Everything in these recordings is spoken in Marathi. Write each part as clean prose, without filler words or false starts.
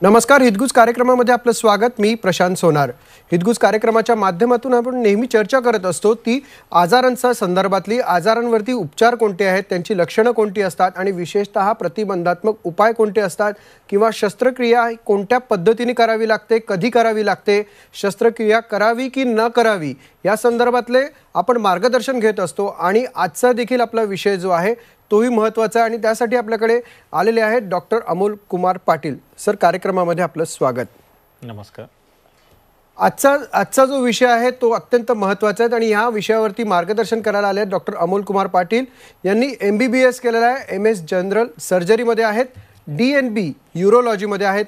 नमस्कार, हितगुज कार्यक्रमामध्ये आपलं स्वागत. मी प्रशांत सोनार. हितगुज कार्यक्रमाच्या माध्यमातून आपण नेहमी चर्चा करत असतो ती आजारांच्या संदर्भातली, आजारांवरती उपचार कोणते आहेत, त्यांची लक्षणं कोणती असतात आणि विशेषतः प्रतिबंधात्मक उपाय कोणते असतात किंवा शस्त्रक्रिया कोणत्या पद्धतीने करावी लागते, कधी करावी लागते, शस्त्रक्रिया करावी की न करावी या संदर्भातले आपण मार्गदर्शन घेत असतो. आणि आजचा देखील आपला विषय जो आहे तोही महत्त्वाचा आणि त्यासाठी आपल्याकडे आलेले आहेत डॉक्टर अमोल कुमार पाटील. सर, कार्यक्रमामध्ये आपलं स्वागत. नमस्कार. आजचा जो विषय आहे तो अत्यंत महत्त्वाचा आहे आणि ह्या विषयावरती मार्गदर्शन करायला आले आहेत डॉक्टर अमोल कुमार पाटील. यांनी MBBS केलेला आहे, MS जनरल सर्जरीमध्ये आहेत, DNB यूरोलॉजीमध्ये आहेत,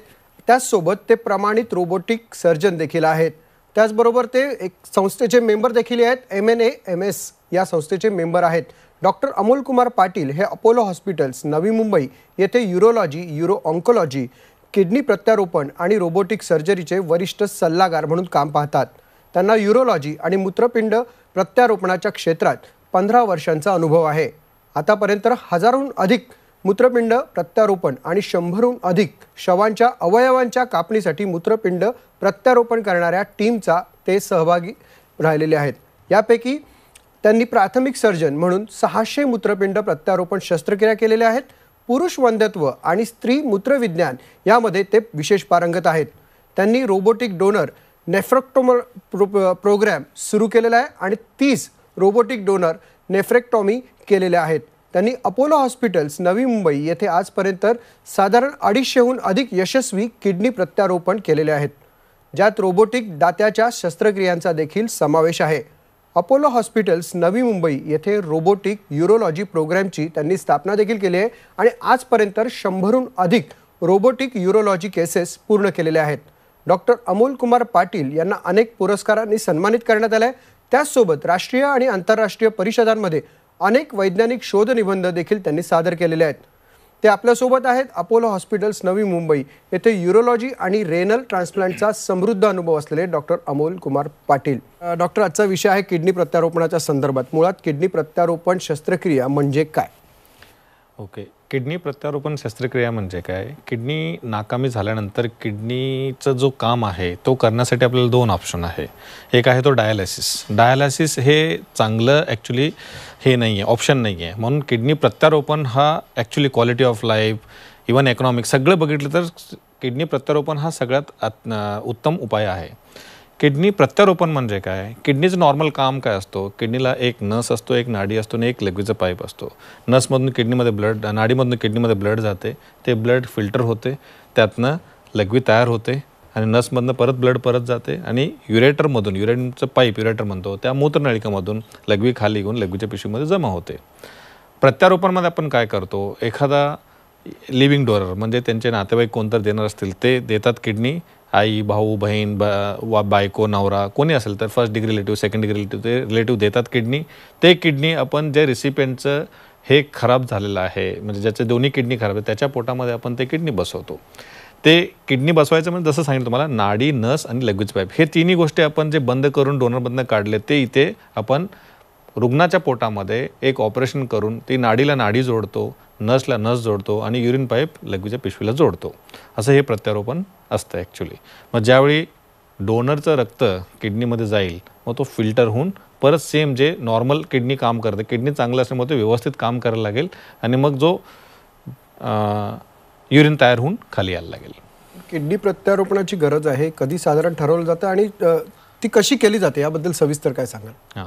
त्याचसोबत ते प्रमाणित रोबोटिक सर्जन देखील आहेत. त्याचबरोबर ते एक संस्थेचे मेंबर देखील आहेत, MNAMS या संस्थेचे मेंबर आहेत. डॉक्टर अमोल कुमार पाटील हे अपोलो हॉस्पिटल्स नवी मुंबई येथे यूरोलॉजी, यूरो ऑन्कोलॉजी, किडनी प्रत्यारोपण आणि रोबोटिक सर्जरीचे वरिष्ठ सल्लागार म्हणून काम पाहतात. त्यांना यूरोलॉजी आणि मूत्रपिंड प्रत्यारोपणाच्या क्षेत्रात 15 वर्षांचा अनुभव आहे. आतापर्यंत हजारोहून अधिक मूत्रपिंड प्रत्यारोपण आणि 100हून अधिक शवांच्या अवयवांच्या कापणीसाठी मूत्रपिंड प्रत्यारोपण करणाऱ्या टीमचा ते सहभागी राहिलेले आहेत. यापैकी त्यांनी प्राथमिक सर्जन म्हणून 600 मूत्रपिंड प्रत्यारोपण शस्त्रक्रिया केलेल्या आहेत. पुरुष वंध्यत्व आणि स्त्री मूत्रविज्ञान यामध्ये ते विशेष पारंगत आहेत. त्यांनी रोबोटिक डोनर नेफ्रेक्टोमी प्रोग्राम सुरू केलेला आहे आणि 30 रोबोटिक डोनर नेफ्रेक्टॉमी केलेल्या आहेत. त्यांनी अपोलो हॉस्पिटल्स नवी मुंबई येथे आजपर्यंत साधारण 250हून अधिक यशस्वी किडनी प्रत्यारोपण केलेले आहेत, ज्यात रोबोटिक दात्याच्या शस्त्रक्रियांचा देखील समावेश आहे. अपोलो हॉस्पिटल्स नवी मुंबई येथे रोबोटिक यूरोलॉजी प्रोग्रामची त्यांनी स्थापना देखील केली आहे आणि आजपर्यंत 100हून अधिक रोबोटिक यूरोलॉजी केसेस पूर्ण केलेल्या आहेत. डॉक्टर अमोल कुमार पाटील यांना अनेक पुरस्कारांनी सन्मानित करण्यात आले आहे. त्याचसोबत राष्ट्रीय आणि आंतरराष्ट्रीय परिषदांमध्ये अनेक वैज्ञानिक शोधनिबंध देखील त्यांनी सादर केलेले आहेत. ते आपल्यासोबत आहेत. अपोलो हॉस्पिटल्स नवी मुंबई येथे यूरोलॉजी आणि रेनल ट्रान्सप्लांटचा समृद्ध अनुभव असलेले डॉक्टर अमोल कुमार पाटील. डॉक्टर, आजचा विषय आहे किडनी प्रत्यारोपणाच्या संदर्भात. मुळात किडनी प्रत्यारोपण शस्त्रक्रिया म्हणजे काय? ओके, किडनी प्रत्यारोपण शस्त्रक्रिया म्हणजे काय? किडनी नाकामी झाल्यानंतर किडनीचं जो काम आहे तो करण्यासाठी आपल्याला 2 ऑप्शन आहे. एक आहे तो डायलिसिस. डायलिसिस हे चांगलं ॲक्च्युली हे नाही आहे, ऑप्शन नाही आहे. म्हणून किडनी प्रत्यारोपण हा actually quality of life, even economic सगळं बघितलं तर किडनी प्रत्यारोपण हा सगळ्यात उत्तम उपाय आहे. किडनी प्रत्यारोपण म्हणजे काय? किडनीचं नॉर्मल काम काय असतो? किडनीला एक नस असतो, एक नाडी असतो आणि एक लघवीचा पाईप असतो. नसमधून किडनीमध्ये ब्लड, नाडीमधून किडनीमध्ये ब्लड जाते, ते ब्लड फिल्टर होते, त्यातनं लघवी तयार होते आणि नसमधनं परत ब्लड परत जाते आणि युरेटरमधून, युरेनचं पाईप युरेटर म्हणतो, त्या मूत्रनलिकामधून लघवी खाली घेऊन लघवीच्या पिशवीमध्ये जमा होते. प्रत्यारोपणमध्ये आपण काय करतो? एखादा लिव्हिंग डोनर म्हणजे त्यांचे नातेवाईक कोणतं देणार असतील ते देतात किडनी. आई, भाऊ, बहीण, बायको, नवरा कोणी असेल तर first degree relative, second degree relative, ते रिलेटिव्ह देतात किडनी. ते किडनी आपण जे रिसिपियंटचं हे खराब झालेलं आहे, म्हणजे ज्याचे दोन्ही किडनी खराब आहे, त्याच्या पोटामध्ये आपण ते किडनी बसवतो. ते किडनी बसवायचं म्हणजे जसं सांगितलं तुम्हाला, नाडी, नस आणि लघवीचं पाईप हे तिन्ही गोष्टी आपण जे बंद करून डोनरमधनं काढले ते इथे आपण रुग्णाच्या पोटामध्ये एक ऑपरेशन करून ती नाडीला नाडी जोडतो, नसला नस जोडतो आणि युरिन पाईप लघवीच्या पिशवीला जोडतो. असं हे प्रत्यारोपण असतं ॲक्च्युली. मग ज्यावेळी डोनरचं रक्त किडनीमध्ये जाईल मग तो फिल्टर होऊन परत सेम जे नॉर्मल किडनी काम करते, किडनी चांगलं असल्यामुळे ते व्यवस्थित काम करायला लागेल आणि मग जो युरिन तयार होऊन खाली यायला लागेल. किडनी प्रत्यारोपणाची गरज आहे, कधी साधारण ठरवलं जातं आणि ती कशी केली जाते याबद्दल सविस्तर काय सांगाल? हां,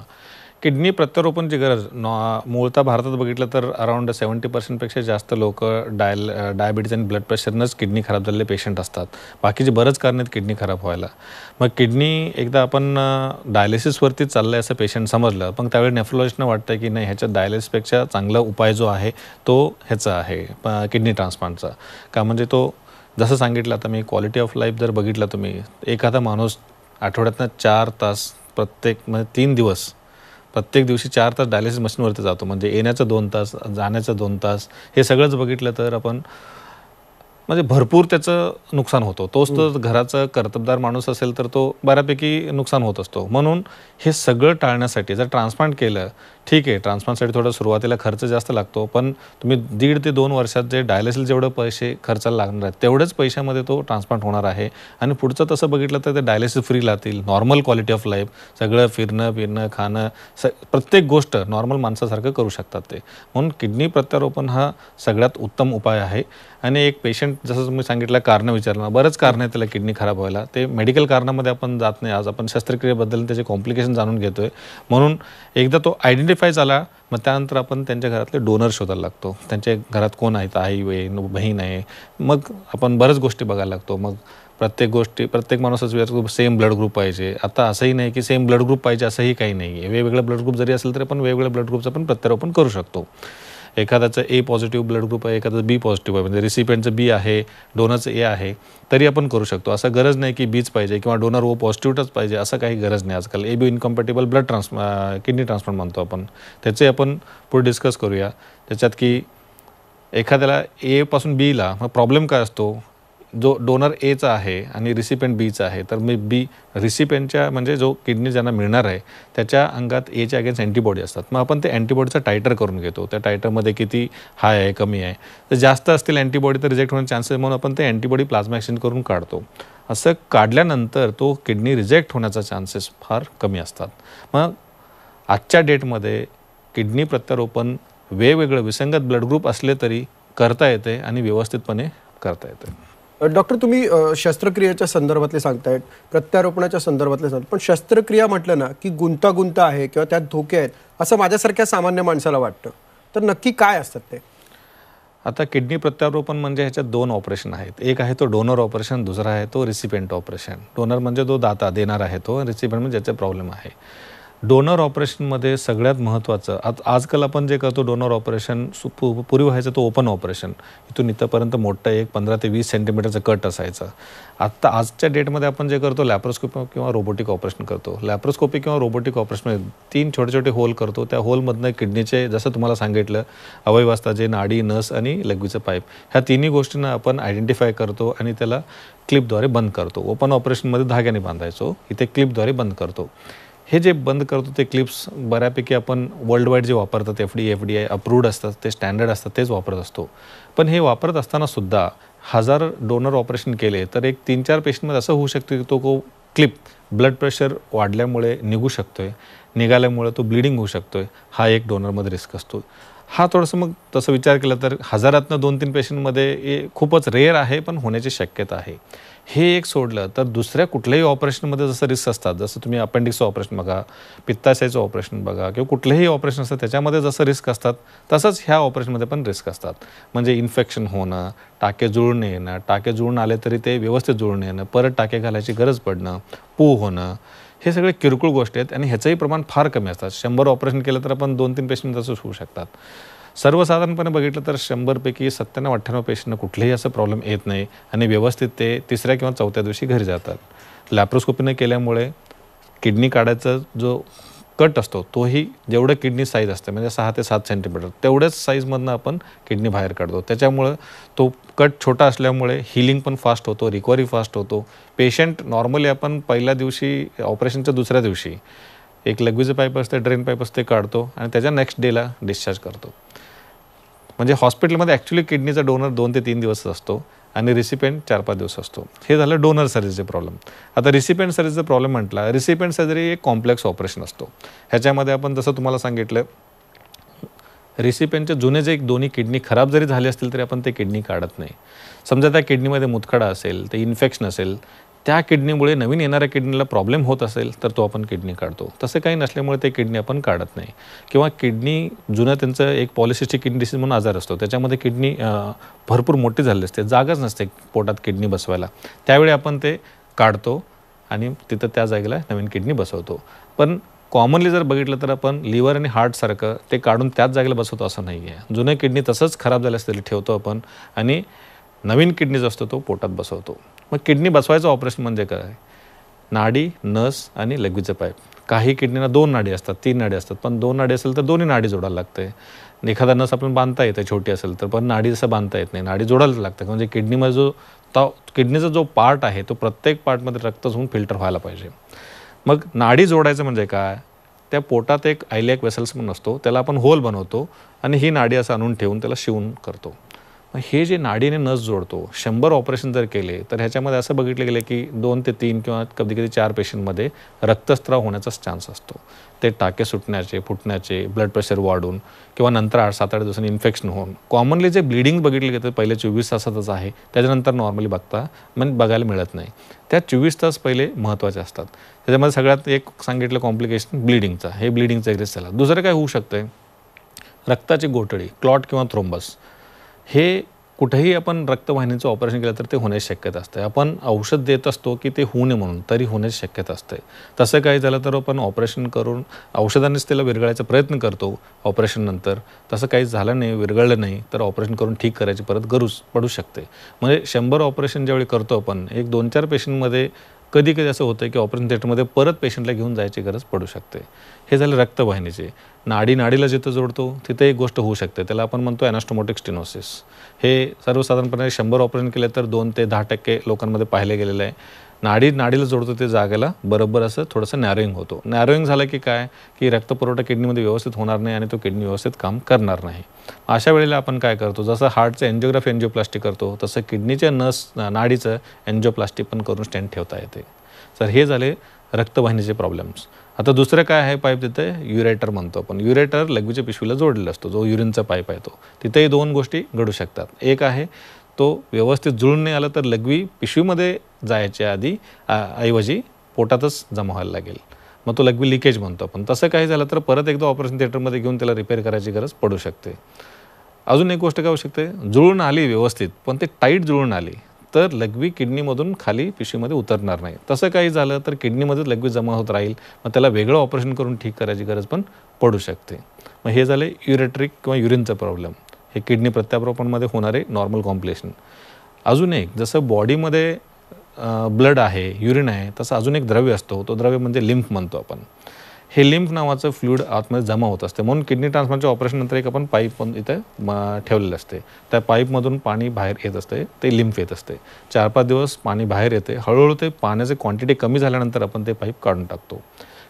किडनी प्रत्यारोपणची गरज मूळतः भारतात बघितलं तर अराउंड 70% जास्त लोक डायबिटीज आणि ब्लड प्रेशरनंच किडनी खराब झालेले पेशंट असतात. बाकीचे बरंच कारण आहेत किडनी खराब व्हायला. मग किडनी एकदा आपण डायलिसिसवरती चाललं आहे असं पेशंट समजलं, पण त्यावेळी नेफ्रोलॉजिस्टनं वाटतं की नाही, ह्याच्या डायलिसिसपेक्षा चांगला उपाय जो आहे तो ह्याचा आहे किडनी ट्रान्सप्लांटचा. का म्हणजे तो जसं सांगितलं आता मी, क्वालिटी ऑफ लाईफ जर बघितलं तुम्ही, एखादा माणूस आठवड्यातनं 4 तास म्हणजे 3 दिवस प्रत्येक दिवशी 4 तास डायलिसिस मशीनवरती जातो. म्हणजे येण्याचं 2 तास, जाण्याचं 2 तास, हे सगळंच बघितलं तर आपण म्हणजे भरपूर त्याचं नुकसान होतं. तोच तो घराचा कर्तबदार माणूस असेल तर तो बऱ्यापैकी नुकसान होत असतो. म्हणून हे सगळं टाळण्यासाठी जर ट्रान्सप्लांट केलं ठीक आहे, ट्रान्सप्लांटसाठी थोडं सुरुवातीला खर्च जास्त लागतो, पण तुम्ही 1.5 ते 2 वर्षात जे डायलिसिस जेवढे पैसे खर्चाला लागणार आहेत तेवढेच पैशामध्ये तो ट्रान्सप्लांट होणार आहे. आणि पुढचं तसं बघितलं तर ते डायलिसिस फ्री राहतील, नॉर्मल क्वालिटी ऑफ लाईफ, सगळं फिरणं खाणं प्रत्येक गोष्ट नॉर्मल माणसासारखं करू शकतात ते. म्हणून किडनी प्रत्यारोपण हा सगळ्यात उत्तम उपाय आहे. आणि एक पेशंट जसं तुम्ही सांगितलं कारणं विचारलं, बरंच कारण आहे त्याला किडनी खराब व्हायला, ते मेडिकल कारणामध्ये आपण जात नाही. आज आपण शस्त्रक्रियेबद्दल त्याचे कॉम्प्लिकेशन जाणून घेतोय. म्हणून एकदा तो आयडेंटिफाय झाला मग त्यानंतर आपण त्यांच्या घरातले डोनर शोधायला लागतो. त्यांच्या घरात कोण आहेत, आई बहीण आहे, मग आपण बऱ्याच गोष्टी बघायला लागतो. मग प्रत्येक माणूसच सेम ब्लड ग्रुप पाहिजे. आता असंही नाही की सेम ब्लड ग्रुप पाहिजे असंही काही नाही आहे. वेगवेगळं ब्लड ग्रुप जरी असेल तरी आपण वेगवेगळ्या ब्लड ग्रुपचं पण प्रत्यारोपण करू शकतो. एखाद्याचं ए पॉझिटिव्ह ब्लड ग्रुप आहे, एखादं बी पॉझिटिव्ह आहे, म्हणजे रिसिपियंटचं बी आहे, डोनरचं ए आहे, तरी आपण करू शकतो. असं गरज नाही की बीच पाहिजे किंवा डोनर ओ पॉझिटिव्हच पाहिजे, असं काही गरज नाही. आजकाल ए बी इनकम्पॅटेबल किडनी ट्रान्सप्लांट म्हणतो आपण, त्याचे आपण पुढे डिस्कस करूया. त्याच्यात की एखाद्याला ए पासून बीला मग प्रॉब्लेम काय असतो, जो डोनर एचा आहे आणि रिसिपेंट बीचा आहे, तर मी बी रिसिपेंटच्या म्हणजे जो किडनी ज्यांना मिळणार आहे त्याच्या अंगात एच्या अगेन्स्ट अँटीबॉडी असतात. मग आपण ते अँटीबॉडीचा टायटर करून घेतो. त्या टायटरमध्ये किती हाय आहे, कमी आहे, तर जास्त असतील अँटीबॉडी तर रिजेक्ट होण्याचे चान्सेस, म्हणून आपण ते अँटीबॉडी प्लाझ्मा एक्सचेंज करून काढतो. असं काढल्यानंतर तो किडनी रिजेक्ट होण्याचा चान्सेस फार कमी असतात. मग आजच्या डेटमध्ये किडनी प्रत्यारोपण वेगवेगळं विसंगत ब्लड ग्रुप असले तरी करता येते आणि व्यवस्थितपणे करता येते. डॉक्टर, तुम्ही शस्त्रक्रियेच्या संदर्भातले सांगतायत, प्रत्यारोपणाच्या संदर्भातले सांगतात, पण शस्त्रक्रिया म्हटलं ना की गुंतागुंत आहे किंवा त्यात धोके आहेत असं माझ्यासारख्या सामान्य माणसाला वाटतं. तर नक्की काय असतात ते? आता किडनी प्रत्यारोपण म्हणजे ह्याच्यात 2 ऑपरेशन आहेत. एक आहे तो डोनर ऑपरेशन, दुसरा आहे तो रिसिपेंट ऑपरेशन. डोनर म्हणजे जो दाता देणार आहे तो, रिसिपेंट म्हणजे ज्याचे प्रॉब्लेम आहे. डोनर ऑपरेशनमध्ये सगळ्यात महत्त्वाचं आजकाल आपण जे करतो डोनर ऑपरेशन, पूर्वी व्हायचं तो ओपन ऑपरेशन, इथून इथंपर्यंत मोठं एक 15 ते 20 सेंटीमीटरचं कट असायचं. आजच्या डेटमध्ये आपण जे करतो लॅप्रोस्कोपी किंवा रोबोटिक ऑपरेशन करतो. लॅप्रोस्कोपी किंवा रोबोटिक ऑपरेशनमध्ये 3 छोटे होल करतो. त्या होलमधनं किडनीचे, जसं तुम्हाला सांगितलं, अवयव असतात जे नाडी, नस आणि लघवीचं पाईप, ह्या तिन्ही गोष्टींना आपण आयडेंटिफाय करतो आणि त्याला क्लिपद्वारे बंद करतो. ओपन ऑपरेशनमध्ये धाग्याने बांधायचो, इथे क्लिपद्वारे बंद करतो. हे जे बंद करतो ते क्लिप्स बऱ्यापैकी आपण वर्ल्ड वाईड जे वापरतात, FDA अप्रूव्ड असतात, ते स्टँडर्ड असतात, तेच वापरत असतो. पण हे वापरत असतानासुद्धा 1000 डोनर ऑपरेशन केले तर एक 3-4 पेशंटमध्ये असं होऊ शकतं की तो क्लिप ब्लड प्रेशर वाढल्यामुळे निघू शकतो आहे, निघाल्यामुळे तो ब्लिडिंग होऊ शकतो आहे. हा एक डोनरमध्ये रिस्क असतो. हा थोडंसं मग तसं विचार केला तर 1000तनं 2-3 पेशंटमध्ये हे खूपच रेअर आहे, पण होण्याची शक्यता आहे. हे एक सोडलं तर दुसऱ्या कुठल्याही ऑपरेशनमध्ये जसं रिस्क असतात, जसं तुम्ही अपेंडिक्सचं ऑपरेशन बघा, पित्ताशयाचं ऑपरेशन बघा, किंवा कुठलेही ऑपरेशन असतं त्याच्यामध्ये जसं रिस्क असतात तसंच ह्या ऑपरेशनमध्ये पण रिस्क असतात. म्हणजे इन्फेक्शन होणं, टाके जुळून येणं, टाके जुळून आले तरी ते व्यवस्थित जुळून येणं, परत टाके घालायची गरज पडणं, पू होणं, हे सगळे किरकोळ गोष्टी आहेत आणि ह्याचंही प्रमाण फार कमी असतात. 100 ऑपरेशन केलं तर आपण 2-3 पेशंट तसंच होऊ शकतात. सर्वसाधारणपणे बघितलं तर 100पैकी 97-98 पेशंटना कुठलेही असं प्रॉब्लेम येत नाही आणि व्यवस्थित ते 3ऱ्या किंवा 4थ्या दिवशी घरी जातात. लॅप्रोस्कोपीने केल्यामुळे किडनी काढायचा जो कट असतो तोही जेवढं किडनी साईज असते, म्हणजे 6 ते 7 सेंटीमीटर, तेवढ्याच साईजमधनं आपण किडनी बाहेर काढतो. त्याच्यामुळं तो कट छोटा असल्यामुळे हिलिंग पण फास्ट होतो, रिकव्हरी फास्ट होतो. पेशंट नॉर्मली आपण पहिल्या दिवशी, ऑपरेशनच्या दुसऱ्या दिवशी एक लघवीचं पाईप असते, ड्रेन पाईप असते, काढतो आणि त्याच्या नेक्स्ट डेला डिस्चार्ज करतो. म्हणजे हॉस्पिटलमध्ये ॲक्च्युली किडनीचा डोनर 2 ते 3 दिवस असतो आणि रिसिपेंट 4-5 दिवस असतो. हे झालं डोनर सर्जरीचे प्रॉब्लेम. आता रिसिपेंट सर्जरीचा प्रॉब्लेम म्हटला, रिसिपेंट सर्जरी एक कॉम्प्लेक्स ऑपरेशन असतो. ह्याच्यामध्ये आपण जसं तुम्हाला सांगितलं, रिसिपेंटचे जुने जे दोन्ही किडनी खराब जरी झाले असतील तरी आपण ते किडनी काढत नाही. समजा त्या किडनीमध्ये मुतखडा असेल, ते इन्फेक्शन असेल, त्या किडनीमुळे नवीन येणाऱ्या किडनीला प्रॉब्लेम होत असेल तर तो आपण किडनी काढतो. तसं काही नसल्यामुळे ते किडनी आपण काढत नाही. किंवा किडनी जुनं त्यांचं एक पॉलिसिस्टिक किडनी डिसीज म्हणून आजार असतो, त्याच्यामध्ये किडनी भरपूर मोठी झाली असते, जागाच नसते पोटात किडनी बसवायला, त्यावेळी आपण ते काढतो आणि तिथं त्या जागेला नवीन किडनी बसवतो. पण कॉमनली जर बघितलं तर आपण लिव्हर आणि हार्टसारखं ते काढून त्याच जागेला बसवतो असं नाही आहे. जुनं किडनी तसंच खराब झालं असतं ठेवतो आपण आणि नवीन किडनी जो असतो तो पोटात बसवतो. मग किडनी बसवायचं ऑपरेशन म्हणजे काय? नाडी, नस आणि लघवीचं पाईप. काही किडनीना 2 नाडी असतात, 3 नाडी असतात, पण 2 नाडी असेल तर दोन्ही नाडी जोडायला लागते. एखादा नस आपण बांधता येते छोटी असेल तर, पण नाडी जसं बांधता येत नाही, नाडी जोडायला लागतं. म्हणजे किडनीमध्ये किडनीचा जो पार्ट आहे तो प्रत्येक पार्टमध्ये रक्त जाऊन फिल्टर व्हायला पाहिजे. मग नाडी जोडायचं म्हणजे काय? त्या पोटात एक आयलियाक वेसल्स म्हणून असतो, त्याला आपण होल बनवतो आणि ही नाडी असं आणून ठेवून त्याला शिवून करतो. हे जे नाडीने नस जोडतो, 100 ऑपरेशन जर केले तर ह्याच्यामध्ये असं बघितलं गेलं की 2 ते 3 किंवा कधी कधी 4 पेशंटमध्ये रक्तस्राव होण्याचा चान्स असतो. ते टाके सुटण्याचे, फुटण्याचे, ब्लड प्रेशर वाढून किंवा नंतर 7-8 दिवसांनी इन्फेक्शन होऊन. कॉमनली जे ब्लिडिंग बघितले गेतं पहिले 24 तासातच आहे, त्याच्यानंतर नॉर्मली बघायला मिळत नाही. त्या 24 तास पहिले महत्त्वाचे असतात. त्याच्यामध्ये सगळ्यात एक सांगितलं कॉम्प्लिकेशन ब्लिडिंगचा, हे ब्लिडिंगचा एक रिस्क झाला. दुसरं काय होऊ शकतं, रक्ताची गोठळी, क्लॉट किंवा थ्रोम्बस. हे कुठेही आपण रक्तवाहिनीचं ऑपरेशन केलं तर ते होण्याची शक्यता असते. आपण औषध देत असतो की ते होऊ नये म्हणून, तरी होण्याची शक्यता असते. तसं काही झालं तर आपण ऑपरेशन करून औषधानेच त्याला विरघळायचा प्रयत्न करतो ऑपरेशननंतर. तसं काही झालं नाही, विरघळलं नाही तर ऑपरेशन करून ठीक करायची परत गरज पडू शकते. म्हणजे 100 ऑपरेशन ज्यावेळी करतो आपण, एक 2-4 पेशंटमध्ये कधी कधी असं होतं की ऑपरेशन थिएटरमध्ये परत पेशंटला घेऊन जायची गरज पडू शकते. हे झालं रक्तवाहिनीचे. नाडीला जिथं जोडतो तिथे एक गोष्ट होऊ शकते, त्याला आपण म्हणतो ॲनास्टोमोटिक स्टेनोसिस. हे सर्वसाधारणपणे 100 ऑपरेशन केले तर 2 ते 10% लोकांमध्ये पाहिलं गेलेलं आहे. नाडीला जोडतो ते जागेला बरोबर असं थोडंसं नॅरोईंग होतो. नॅरोईंग झालं की काय, की रक्तपुरवठा किडनीमध्ये व्यवस्थित होणार नाही आणि तो किडनी व्यवस्थित काम करणार नाही. अशा वेळेला आपण काय करतो, जसं हार्टचं एन्जिओग्राफी एन्जिओप्लास्टी करतो तसं किडनीच्या नाडीचं एन्जिओप्लास्टी पण करून स्टेंट ठेवता येते. तर हे झाले रक्तवाहिनीचे प्रॉब्लेम्स. आता दुसरं काय आहे पाईप, तिथे युरेटर म्हणतो आपण. युरेटर लघवीच्या पिशवीला जोडलेला असतो, जो युरिनचा पाईप आहे तो. तिथेही 2 गोष्टी घडू शकतात. एक आहे तो व्यवस्थित जुळून नाही आला तर लघवी पिशवीमध्ये जायच्या ऐवजी पोटातच जमा व्हायला लागेल, मग तो लघवी लिकेज म्हणतो आपण. तसं काही झालं तर परत एकदा ऑपरेशन थिएटरमध्ये घेऊन त्याला रिपेअर करायची गरज पडू शकते. अजून एक गोष्ट काय होऊ शकते, जुळून आली व्यवस्थित पण ते टाईट जुळून आली तर लघवी किडनीमधून खाली पिशवीमध्ये उतरणार नाही. तसं काही झालं तर किडनीमध्येच लघवी जमा होत राहील, मग त्याला वेगळं ऑपरेशन करून ठीक करायची गरज पण पडू शकते. मग हे झाले युरेट्रिक किंवा युरिनचा प्रॉब्लेम, हे किडनी प्रत्यारोपणमध्ये होणारे नॉर्मल कॉम्प्लिकेशन. अजून एक, जसं बॉडीमध्ये ब्लड आहे, युरिन आहे, तसं अजून एक द्रव्य असतो, तो द्रव्य म्हणजे लिम्फ म्हणतो आपण. हे लिम्फ नावाचं फ्लुइड आतमध्ये जमा होत असते, म्हणून किडनी ट्रान्सप्लांटच्या ऑपरेशननंतर एक आपण पाईप पण इथं ठेवलेलं असते. त्या पाईपमधून पाणी बाहेर येत असते, ते लिम्फ येत असते. 4-5 दिवस पाणी बाहेर येते, हळूहळू ते पाण्याची क्वांटिटी कमी झाल्यानंतर आपण ते पाईप काढून टाकतो.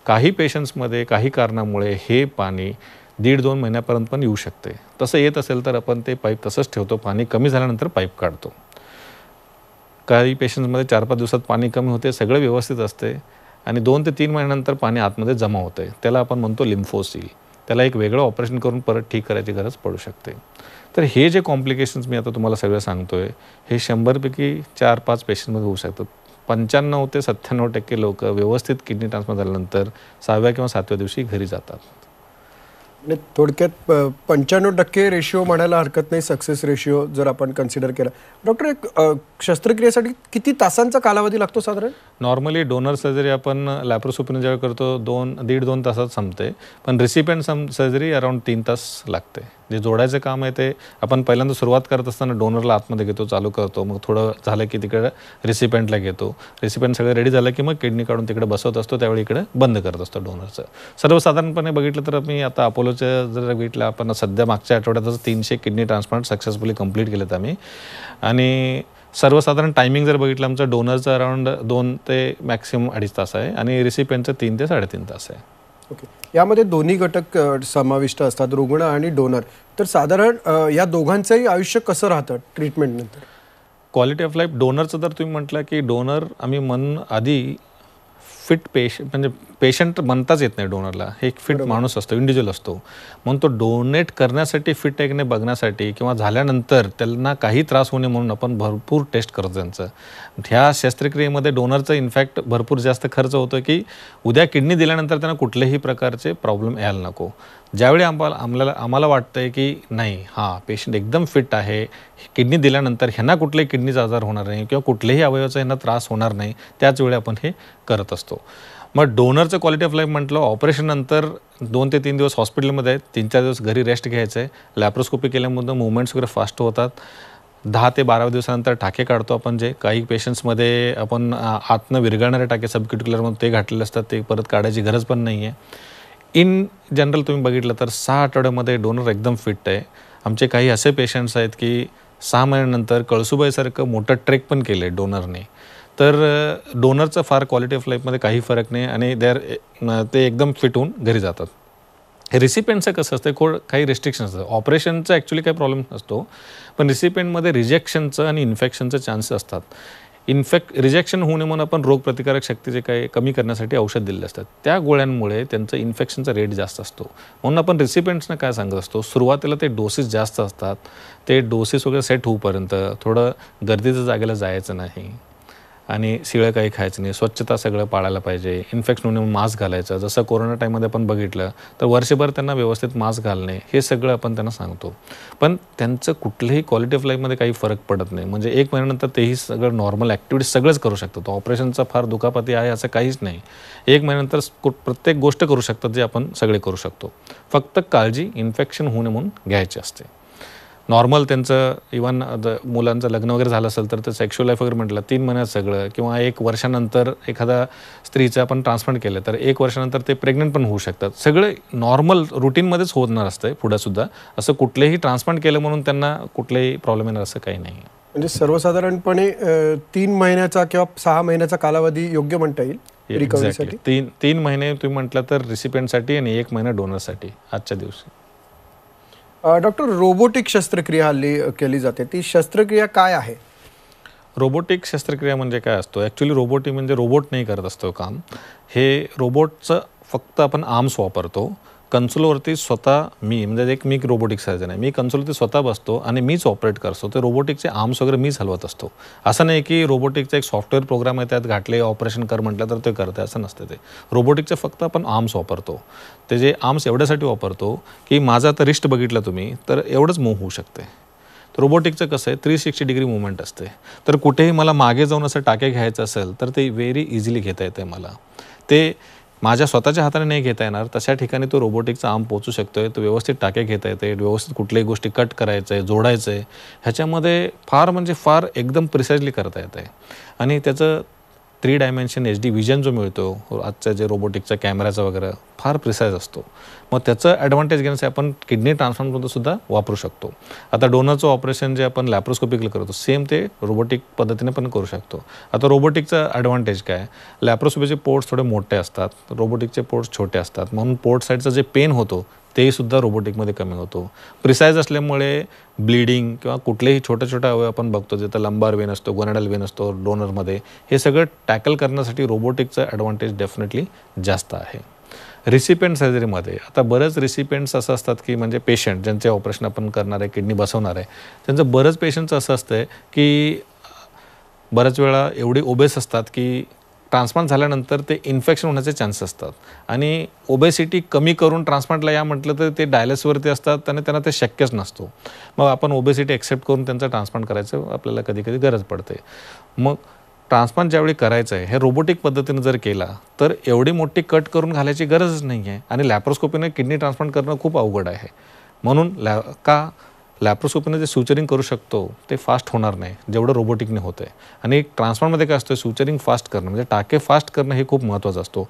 काही पेशंट्समध्ये काही कारणामुळे हे पाणी 1.5-2 महिन्यापर्यंत पण येऊ शकते. तसं येत असेल तर आपण ते पाईप तसंच ठेवतो, पाणी कमी झाल्यानंतर पाईप काढतो. काही पेशंट्समध्ये 4-5 दिवसात पाणी कमी होते, सगळं व्यवस्थित असते आणि 2 ते 3 महिन्यानंतर पाणी आतमध्ये जमा होते, त्याला आपण म्हणतो लिम्फोसील. त्याला एक वेगळं ऑपरेशन करून परत ठीक करायची गरज पडू शकते. तर हे जे कॉम्प्लिकेशन्स मी आता तुम्हाला सगळं सांगतोय, हे 100पैकी 4-5 पेशंटमध्ये होऊ शकतात. 95 ते 97% लोक व्यवस्थित किडनी ट्रान्सप्लांट झाल्यानंतर 6व्या किंवा 7व्या दिवशी घरी जातात. आणि थोडक्यात 95% रेशिओ म्हणायला हरकत नाही, सक्सेस रेशिओ जर आपण कन्सिडर केला. डॉक्टर, एक शस्त्रक्रियेसाठी किती तासांचा कालावधी लागतो साधारण? नॉर्मली डोनर सर्जरी आपण लॅप्रोस्कोपीने जेव्हा करतो 1.5-2 तासात संपते, पण रिसिपेंट सर्जरी अराउंड 3 तास लागते. जे जोडायचं काम आहे ते आपण पहिल्यांदा सुरुवात करत असताना डोनरला आतमध्ये घेतो, चालू करतो, मग थोडं झालं की तिकडे रिसिपेंटला घेतो. रिसिपेंट सगळं रेडी झालं की मग किडनी काढून तिकडे बसवत असतो, त्यावेळी इकडे बंद करत असतो डोनरचं. सर्वसाधारणपणे बघितलं तर मी आता अपोलोचं जर बघितलं, आपण सध्या मागच्या आठवड्यातच 300 किडनी ट्रान्सप्लांट सक्सेसफुली कंप्लीट केलेत आम्ही. आणि सर्वसाधारण टायमिंग जर बघितलं आमचं डोनरचं अराउंड 2 ते मॅक्सिमम 2.5 तास आहे आणि रिसिपेंटचं 3 ते 3.5 तास आहे. ओके. यामध्ये दोन्ही घटक समाविष्ट असतात, रुग्ण आणि डोनर. तर साधारण या दोघांचंही आयुष्य कसं राहतं ट्रीटमेंटनंतर? क्वालिटी ऑफ लाईफ डोनरचं जर तुम्ही म्हटलं की डोनर आम्ही आधी फिट म्हणजे पेशंट म्हणताच येत नाही डोनरला, हे एक फिट माणूस असतो, इंडिव्हिज्युअल असतो. म्हणून तो डोनेट करण्यासाठी फिट आहे की नाही बघण्यासाठी किंवा झाल्यानंतर त्यांना काही त्रास होणे म्हणून आपण भरपूर टेस्ट करतो त्यांचं. ह्या शस्त्रक्रियेमध्ये डोनरचं इनफॅक्ट भरपूर जास्त खर्च होतो की उद्या किडनी दिल्यानंतर त्यांना कुठल्याही प्रकारचे प्रॉब्लेम यायला नको. ज्यावेळी आम्हाला वाटतं आहे की नाही, पेशंट एकदम फिट आहे, किडनी दिल्यानंतर ह्यांना कुठल्याही किडनीचा आजार होणार नाही किंवा कुठल्याही अवयवाचा ह्यांना त्रास होणार नाही, त्याच वेळी आपण हे करत असतो. मग डोनरचं क्वालिटी ऑफ लाईफ म्हटलं, ऑपरेशननंतर 2 ते 3 दिवस हॉस्पिटलमध्ये आहेत, 3-4 दिवस घरी रेस्ट घ्यायचं आहे. लॅप्रोस्कोपी केल्यामुळे मुवमेंट्स वगैरे फास्ट होतात. 10 ते 12 दिवसानंतर टाके काढतो आपण. जे काही पेशंट्समध्ये आपण आतनं विरघळणारे टाके सबक्युटिक्युलरमध्ये ते घातलेले असतात, ते परत काढायची गरज पण नाही आहे. इन जनरल तुम्ही बघितलं तर 6 आठवड्यामध्ये डोनर एकदम फिट आहे. आमचे काही असे पेशंट्स आहेत की 6 महिन्यानंतर कळसुबाईसारखं मोठं ट्रेक पण केलं आहे डोनरने. तर डोनरचं फार क्वालिटी ऑफ लाईफमध्ये काही फरक नाही आणि ते एकदम फिट होऊन घरी जातात. रिसिपेंटचं कसं असतं, काही रिस्ट्रिक्शन असतं. ऑपरेशनचं ॲक्च्युली काही प्रॉब्लेम नसतो, पण रिसिपेंटमध्ये रिजेक्शनचं आणि इन्फेक्शनचं चान्सेस असतात. रिजेक्शन होऊ नये म्हणून आपण रोगप्रतिकारक शक्तीचे काही कमी करण्यासाठी औषध दिलेले असतात. त्या गोळ्यांमुळे त्यांचं इन्फेक्शनचा रेट जास्त असतो. म्हणून आपण रिसिपेंट्सना काय सांगत असतो, सुरुवातीला ते डोसेस जास्त असतात. ते डोसेस वगैरे सेट होऊपर्यंत थोडं गर्दीच्या जागेला जायचं नाही आणि शिळं काही खायचं नाही, स्वच्छता सगळं पाळायला पाहिजे, इन्फेक्शन होऊन मास्क घालायचं. जसं कोरोना टाईममध्ये आपण बघितलं तर वर्षभर त्यांना व्यवस्थित मास्क घालणे हे सगळं आपण त्यांना सांगतो. पण त्यांचं कुठल्याही क्वालिटी ऑफ लाईफमध्ये काही फरक पडत नाही. म्हणजे 1 महिन्यानंतर तेही सगळं नॉर्मल ॲक्टिव्हिटीज सगळंच करू शकतात. ऑपरेशनचा फार दुखापती आहे असं काहीच नाही. 1 महिन्यानंतर प्रत्येक गोष्ट करू शकतात जे आपण सगळे करू शकतो. फक्त काळजी इन्फेक्शन होऊ नये म्हणून घ्यायची असते. नॉर्मल त्यांचं इवन मुलांचं लग्न वगैरे झालं असेल तर सेक्शुअल लाईफ वगैरे म्हटलं 3 महिन्यात सगळं, किंवा 1 वर्षानंतर एखादा स्त्रीचं आपण ट्रान्सप्लांट केलं तर 1 वर्षानंतर ते प्रेग्नंट पण होऊ शकतात. सगळे नॉर्मल रुटीनमध्येच होणार असतं पुढंसुद्धा. असं कुठलेही ट्रान्सप्लांट केलं म्हणून त्यांना कुठलेही प्रॉब्लेम येणार असं काही नाही. म्हणजे सर्वसाधारणपणे 3 महिन्याचा किंवा 6 महिन्याचा कालावधी योग्य म्हणता येईल रिकव्हरीसाठी. 3 महिने तुम्ही म्हटलं तर रिसिपेंटसाठी आणि 1 महिना डोनरसाठी आजच्या दिवशी. डॉक्टर, रोबोटिक शस्त्रक्रिया हल्ली केली जाते, ती शस्त्रक्रिया काय आहे? रोबोटिक शस्त्रक्रिया म्हणजे काय असतो, ॲक्च्युली रोबोटिक म्हणजे रोबोट नाही करत असतो काम. हे रोबोटचं फक्त आपण आर्म्स वापरतो. कन्सोलवरती स्वतः म्हणजे मी रोबोटिक सर्जन आहे, मी कन्सोलवरती स्वतः बसतो आणि मीच ऑपरेट करतो. ते रोबोटिकचे आर्म्स वगैरे मीच हलवत असतो. असं नाही की रोबोटिकचा एक सॉफ्टवेअर प्रोग्राम आहे, त्यात घातले ऑपरेशन कर म्हटलं तर ते करते, असं नसतं. ते रोबोटिकचे फक्त आपण आर्म्स वापरतो. ते जे आर्म्स एवढ्यासाठी वापरतो की माझा आता रिस्ट बघितलं तुम्ही तर एवढंच मूव्ह होऊ शकते. तर रोबोटिकचं कसं आहे 360 डिग्री मुवमेंट असते. तर कुठेही मला मागे जाऊन असं टाके घ्यायचं असेल तर ते व्हेरी इझिली घेता येते मला. ते माझ्या स्वतःच्या हाताने नाही घेता येणार, तशा ठिकाणी तो रोबोटिकचा आर्म पोचू शकतोय. तो व्यवस्थित टाके घेता येते, व्यवस्थित कुठल्याही गोष्टी कट करायचं आहे, जोडायचं आहे, ह्याच्यामध्ये फार एकदम प्रिसाइजली करता येतं आहे. आणि त्याचं 3 डायमेन्शन HD विजन जो मिळतो आजच्या जे रोबोटिकचा कॅमेराचा वगैरे फार प्रिसाइज असतो. मग त्याचं ॲडव्हान्टेज घेण्यासाठी आपण किडनी ट्रान्सप्लांटमध्ये सुद्धा वापरू शकतो. आता डोनरचं ऑपरेशन जे आपण लॅप्रोस्कोपिकला करतो सेम ते रोबोटिक पद्धतीने पण करू शकतो. आता रोबोटिकचा ॲडव्हान्टेज काय, लॅप्रोस्कोपीचे पोर्ट्स थोडे मोठे असतात, रोबोटिकचे पोर्ट्स छोटे असतात. म्हणून पोर्ट साईडचं जे पेन होतो तेही सुद्धा रोबोटिकमध्ये कमी होतो. प्रिसाइज असल्यामुळे ब्लिडिंग किंवा कुठलेही छोटे अवयव आपण बघतो जिथं लंबार वेन असतो, गोनाडल वेन असतो डोनरमध्ये, हे सगळं टॅकल करण्यासाठी रोबोटिकचं ॲडव्हान्टेज डेफिनेटली जास्त आहे. रिसिपेंट सर्जरीमध्ये आता बरेच रिसिपेंट्स असं असतात की म्हणजे पेशंट ज्यांचे ऑपरेशन आपण करणार आहे, किडनी बसवणार आहे, त्यांचं बरंच पेशंटच असं असतं की बऱ्याच वेळा एवढे ओबेस असतात की ट्रान्सप्लांट झाल्यानंतर ते इन्फेक्शन होण्याचे चान्सेस असतात. आणि ओबेसिटी कमी करून ट्रान्सप्लांटला या म्हटलं तर ते डायलिसिसवरती असतात आणि त्यांना ते शक्यच नसतो. मग आपण ओबेसिटी एक्सेप्ट करून त्यांचं ट्रान्सप्लांट करायचं आपल्याला कधी गरज पडते. मग ट्रान्सप्लांट ज्यावेळी करायचं आहे हे रोबोटिक पद्धतीनं जर केला तर एवढी मोठी कट करून घालायची गरजच नाही आहे. आणि लॅप्रोस्कोपीने किडनी ट्रान्सप्लांट करणं खूप अवघड आहे. म्हणून लॅप्रोस्कोपीने जे सुचरिंग करू शकतो ते फास्ट होणार नाही जेवढं रोबोटिकने होतं आहे. आणि ट्रान्सप्लांटमध्ये काय असतं, सुचरिंग फास्ट करणं म्हणजे टाके फास्ट करणं हे खूप महत्त्वाचं असतो.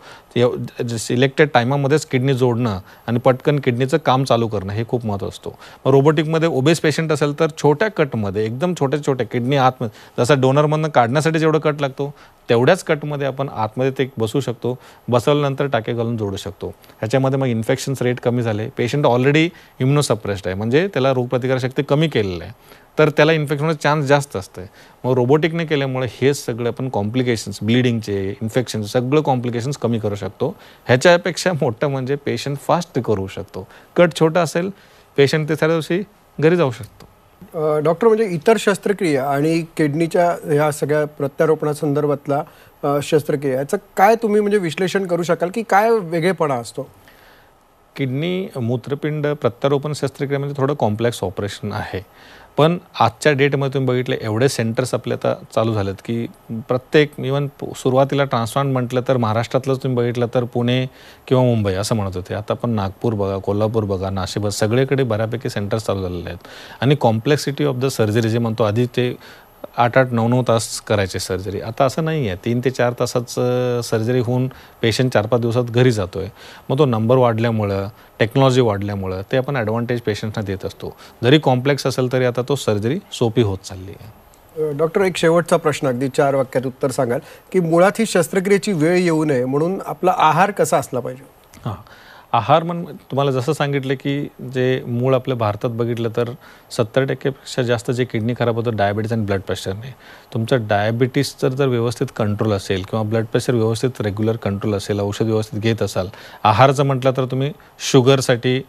सिलेक्टेड टायमामध्येच किडनी जोडणं आणि पटकन किडनीचं काम चालू करणं हे खूप महत्त्वाचं असतो. मग रोबोटिकमध्ये ओबेस पेशंट असेल तर छोट्या कटमध्ये एकदम छोट्या किडनी आतमध्ये जसं डोनरमधनं काढण्यासाठी जेवढं कट लागतो तेवढ्याच कटमध्ये आपण आतमध्ये ते बसू शकतो. बसवल्यानंतर टाके घालून जोडू शकतो. ह्याच्यामध्ये मग इन्फेक्शन्स रेट कमी झाले, पेशंट ऑलरेडी इम्युनोसप्रेस्ड आहे म्हणजे त्याला रोगप्रतिकारशक्ती कमी केलेलं आहे, तर त्याला इन्फेक्शन होण्याचे चान्स जास्त असते. मग रोबोटिकने केल्यामुळे हे सगळे आपण कॉम्प्लिकेशन्स, ब्लिडिंगचे, इन्फेक्शन सगळं कॉम्प्लिकेशन्स कमी करू शकतो. ह्याच्यापेक्षा मोठं म्हणजे पेशंट फास्ट करू शकतो. कट छोटा असेल, पेशंट तिसऱ्या दिवशी घरी जाऊ शकतो. डॉक्टर, म्हणजे इतर शस्त्रक्रिया आणि किडनीच्या ह्या सगळ्या प्रत्यारोपणासंदर्भातला शस्त्रक्रिया याचं काय तुम्ही म्हणजे विश्लेषण करू शकाल की काय वेगळेपणा असतो? किडनी मूत्रपिंड प्रत्यारोपण शस्त्रक्रिया म्हणजे थोडं कॉम्प्लेक्स ऑपरेशन आहे. पण आजच्या डेटमध्ये तुम्ही बघितलं एवढे सेंटर्स आपले आता चालू झालेत की प्रत्येक इवन सुरुवातीला ट्रान्सप्लांट म्हटलं तर महाराष्ट्रातलंच तुम्ही बघितलं तर पुणे किंवा मुंबई असं म्हणत होते. आता पण नागपूर बघा, कोल्हापूर बघा, नाशिक सगळीकडे बऱ्यापैकी सेंटर्स चालू झालेले आहेत. आणि कॉम्प्लेक्सिटी ऑफ द सर्जरी जे म्हणतो, आधी ते 8-8, 9-9 तास करायचे सर्जरी, आता असं नाही आहे. 3 ते 4 तासाचं सर्जरी होऊन पेशंट 4-5 दिवसात घरी जातो आहे. मग तो नंबर वाढल्यामुळं, टेक्नॉलॉजी वाढल्यामुळं ते आपण ॲडव्हान्टेज पेशंट्सना देत असतो. जरी कॉम्प्लेक्स असेल तरी आता तो सर्जरी सोपी होत चालली आहे. डॉक्टर, एक शेवटचा प्रश्न, अगदी 4 वाक्यात उत्तर सांगाल की मुळात ही शस्त्रक्रियेची वेळ येऊ नये म्हणून आपला आहार कसा असला पाहिजे? हां, आहार तुम्हाला जसं सांगितलं की जे मूळ आपल्या भारतात बघितलं तर 70% जास्त जे किडनी खराब होतं डायबिटीज आणि ब्लड प्रेशरने. तुमचं डायबिटीसचं जर व्यवस्थित कंट्रोल असेल किंवा ब्लड प्रेशर व्यवस्थित रेग्युलर कंट्रोल असेल, औषध व्यवस्थित घेत असाल, आहाराचं म्हटलं तर तुम्ही शुगरसाठी,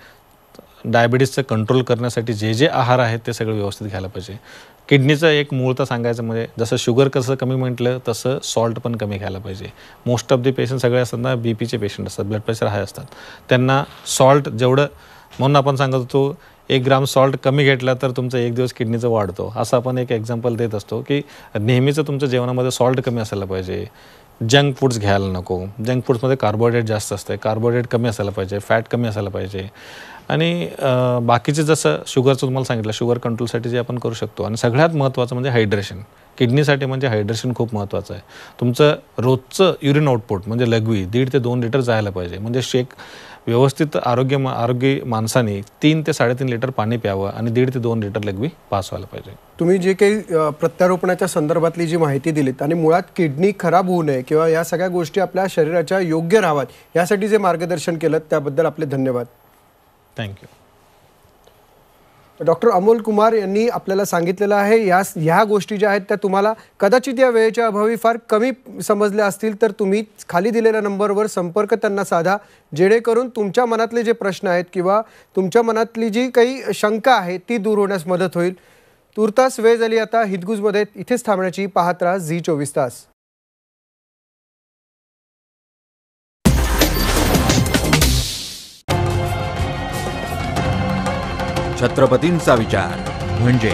डायबिटीसचं कंट्रोल करण्यासाठी जे जे आहार आहेत ते सगळं व्यवस्थित घ्यायला पाहिजे. किडनीचं एक मूळतः सांगायचं म्हणजे जसं शुगर कसं कमी म्हटलं तसं सॉल्ट पण कमी घ्यायला पाहिजे. मोस्ट ऑफ दी पेशंट सगळे असतात ना, बीपीचे पेशंट असतात, ब्लड प्रेशर हाय असतात, त्यांना सॉल्ट जेवढं, म्हणून आपण सांगत होतो 1 ग्राम सॉल्ट कमी घेतला तर तुमचा 1 दिवस किडनीचं वाढतो. असं आपण एक एक्झाम्पल देत असतो की नेहमीचं तुमच्या जेवणामध्ये सॉल्ट कमी असायला पाहिजे. जंक फूड्स घ्यायला नको. जंक फूड्समध्ये कार्बोहायड्रेट जास्त असते, कार्बोहायड्रेट कमी असायला पाहिजे, फॅट कमी असायला पाहिजे. आणि बाकीचे जसं शुगरचं तुम्हाला सांगितलं, शुगर कंट्रोलसाठी जे आपण करू शकतो. आणि सगळ्यात महत्त्वाचं म्हणजे हायड्रेशन. किडनीसाठी म्हणजे हायड्रेशन खूप महत्त्वाचं आहे. तुमचं रोजचं युरिन आउटपुट म्हणजे लघवी 1.5 ते 2 लिटर जायला पाहिजे. म्हणजे व्यवस्थित आरोग्य माणसाने 3 ते 3.5 लिटर पाणी प्यावं आणि 1.5 ते 2 लिटर लघवी पास व्हायला पाहिजे. तुम्ही जे काही प्रत्यारोपणाच्या संदर्भातली जी माहिती दिलीत आणि मुळात किडनी खराब होऊ नये किंवा या सगळ्या गोष्टी आपल्या शरीराच्या योग्य राहाव्यात यासाठी जे मार्गदर्शन केलं त्याबद्दल आपले धन्यवाद. थँक्यू. डॉक्टर अमोल कुमार यांनी आपल्याला सांगितलेलं आहे ह्या गोष्टी ज्या आहेत त्या तुम्हाला कदाचित या वेळेच्या अभावी फार कमी समजल्या असतील तर तुम्ही खाली दिलेल्या नंबरवर संपर्क त्यांना साधा, जेणेकरून तुमच्या मनातले जे प्रश्न आहेत किंवा तुमच्या मनातली जी काही शंका आहे ती दूर होण्यास मदत होईल. तुर्तास वेळ झाली आता हितगुजमध्ये इथेच थांबण्याची. पाहत राहा झी 24 तास. छत्रपतींचा विचार म्हणजे